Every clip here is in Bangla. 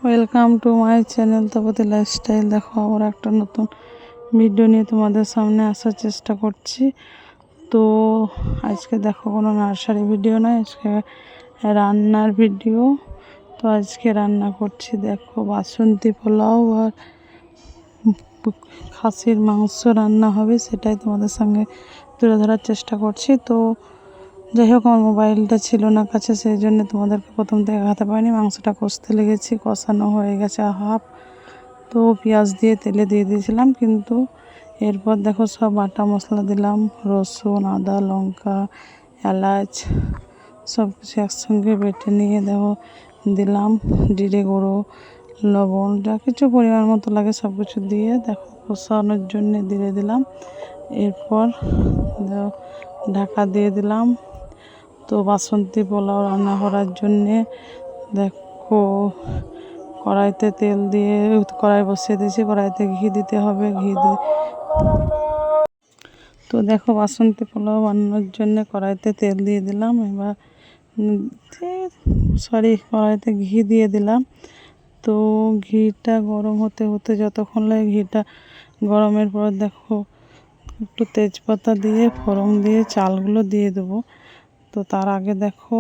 Welcome to my channel Tapati lifestyle. দেখো আবার একটা নতুন ভিডিও নিয়ে তোমাদের সামনে আসার চেষ্টা করছি। তো আজকে দেখো কোনো নার্সারি ভিডিও নয়, আজকে রান্নার ভিডিও। তো আজকে রান্না করছি দেখো বাসন্তী পোলাও আর খাসির মাংস রান্না হবে, সেটাই তোমাদের সঙ্গে তুলে ধরার চেষ্টা করছি। তো যাই হোক, আমার মোবাইলটা ছিল না কাছে, সেই জন্য তোমাদেরকে প্রথম থেকে দেখাতে পারিনি। মাংসটা কষতে লেগেছি, কষানো হয়ে গেছে হাফ। তো পেঁয়াজ দিয়ে তেলে দিয়ে দিয়েছিলাম, কিন্তু এরপর দেখো সব বাটা মশলা দিলাম, রসুন, আদা, লঙ্কা, এলাচ সব কিছু একসঙ্গে বেটে নিয়ে দেখো দিলাম জিরে গুঁড়ো, লবণ, যা কিছু পরিমাণ মতো লাগে সব কিছু দিয়ে দেখো কষানোর জন্য দিয়ে দিলাম। এরপর ঢাকা দিয়ে দিলাম। তো বাসন্তী পোলাও রান্না করার জন্যে দেখো কড়াইতে তেল দিয়ে কড়াই বসিয়ে দিয়েছি, কড়াইতে ঘি দিতে হবে। তো দেখো বাসন্তী পোলাও বানানোর জন্য কড়াইতে তেল দিয়ে দিলাম, এবার কড়াইতে ঘি দিয়ে দিলাম। তো ঘিটা গরম হতে হতে যতক্ষণ লাগে, ঘিটা গরমের পর দেখো একটু তেজপাতা দিয়ে ফোড়ন দিয়ে চালগুলো দিয়ে দেবো। তো তার আগে দেখো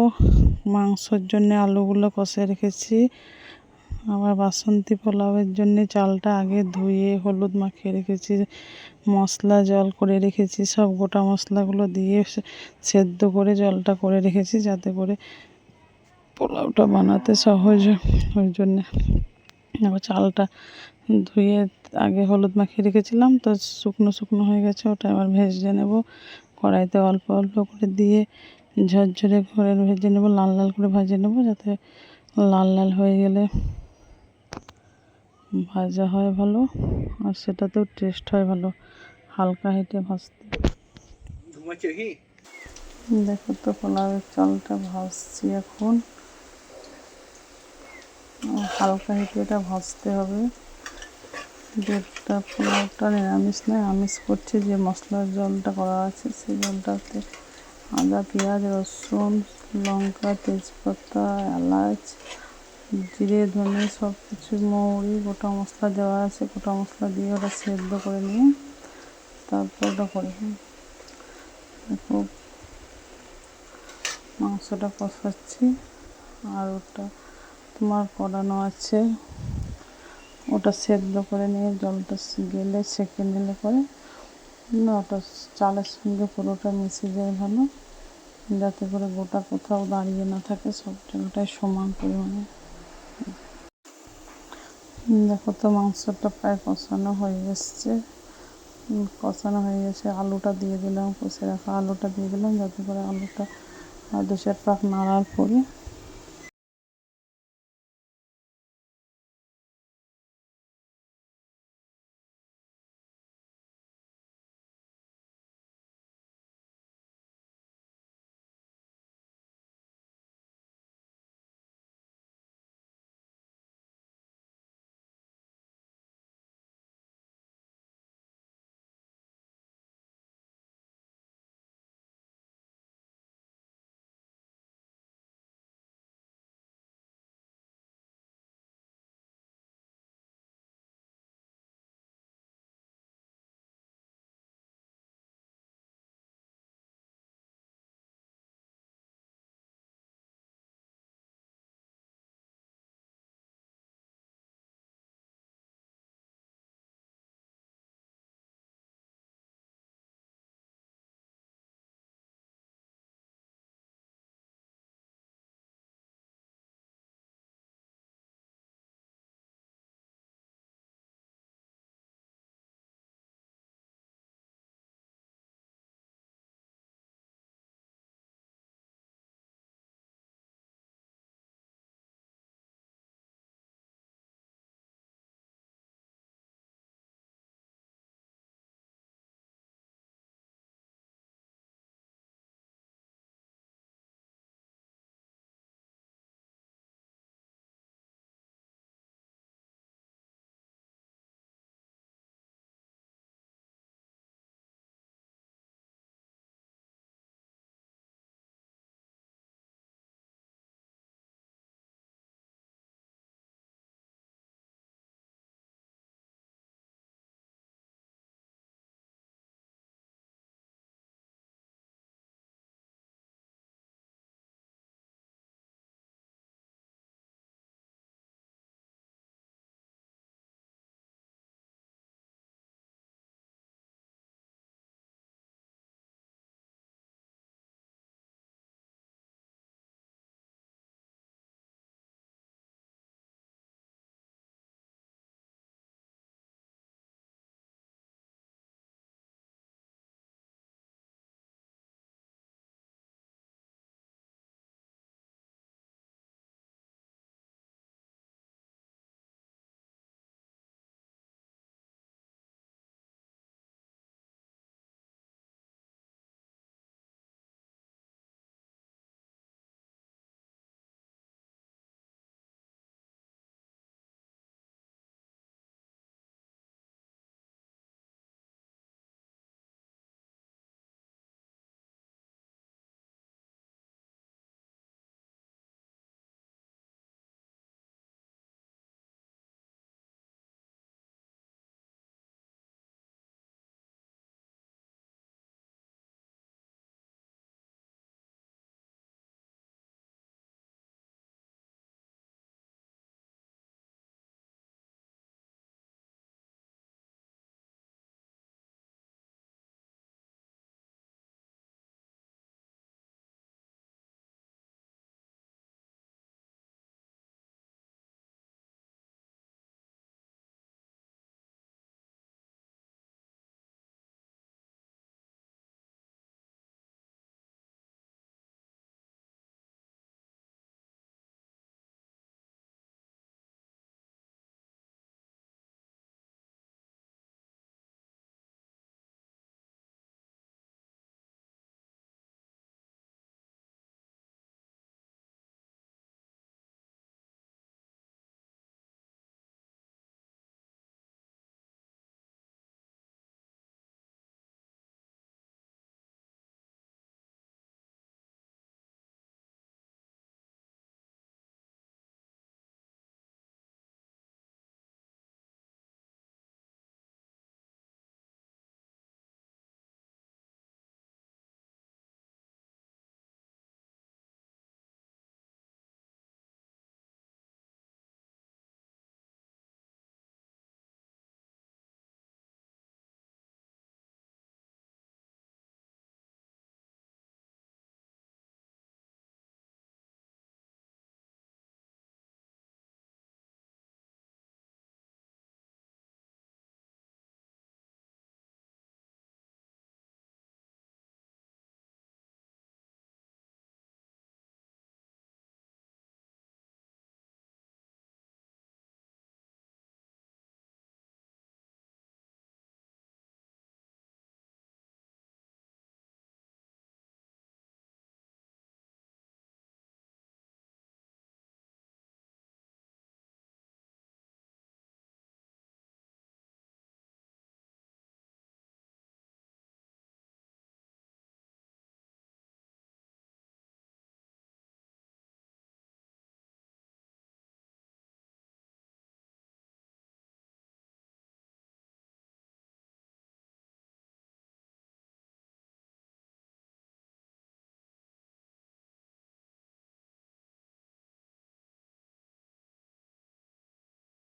মাংসর জন্য আলুগুলো কষে রেখেছি। আবার বাসন্তী পোলাওয়ের জন্য চালটা আগে ধুয়ে হলুদ মাখিয়ে রেখেছি, মশলা জল করে রেখেছি, সব গোটা মশলাগুলো দিয়ে সেদ্ধ করে জলটা করে রেখেছি, যাতে করে পোলাওটা বানাতে সহজ হয়। ওই জন্যে আবার চালটা ধুয়ে আগে হলুদ মাখিয়ে রেখেছিলাম, তো শুকনো শুকনো হয়ে গেছে, ওটা আবার ভেজে নেব। কড়াইতে অল্প অল্প করে দিয়ে ঝরঝরে করে ভেজে নেব, লাল লাল করে ভেজে নেব, যাতে লাল লাল হয়ে গেলে ভাজা হয় ভালো, আর সেটাতেও টেস্ট হয় ভালো, হালকা হিটে ভাজতে। দেখো তো পোলাওয়ের চালটা ভাজছি এখন, হালকা হিটে এটা ভাজতে হবে। যেটা পোলাওটা নিরামিষ নয়, আমিষ করছি, যে মশলার জলটা করা আছে সেই জলটাতে আদা, পেঁয়াজ, রসুন, লঙ্কা, তেজপাতা, এলাচ, জিরে, ধনে সব কিছু, মৌরি, গোটা মশলা দেওয়া আছে। গোটা মশলা দিয়ে ওটা সেদ্ধ করে নিয়ে তারপর ওটা করে দেখো মাংসটা কষাচ্ছি। আর ওটা তোমার কড়ানো আছে, ওটা সেদ্ধ করে নিয়ে জলটা গেলে ছেঁকে নিলে পরে ওটা চালের সঙ্গে পুরোটা মিশে যায় ভালো, যাতে করে গোটা কোথাও দাঁড়িয়ে না থাকে, সব জায়গাটায় সমান পরিমাণে। দেখো তো মাংসটা প্রায় কষানো হয়ে গেছে, আলুটা দিয়ে দিলাম, কষে রাখা আলুটা দিয়ে দিলাম, যাতে করে আলুটা 2-4 পাক নাড়ার পরে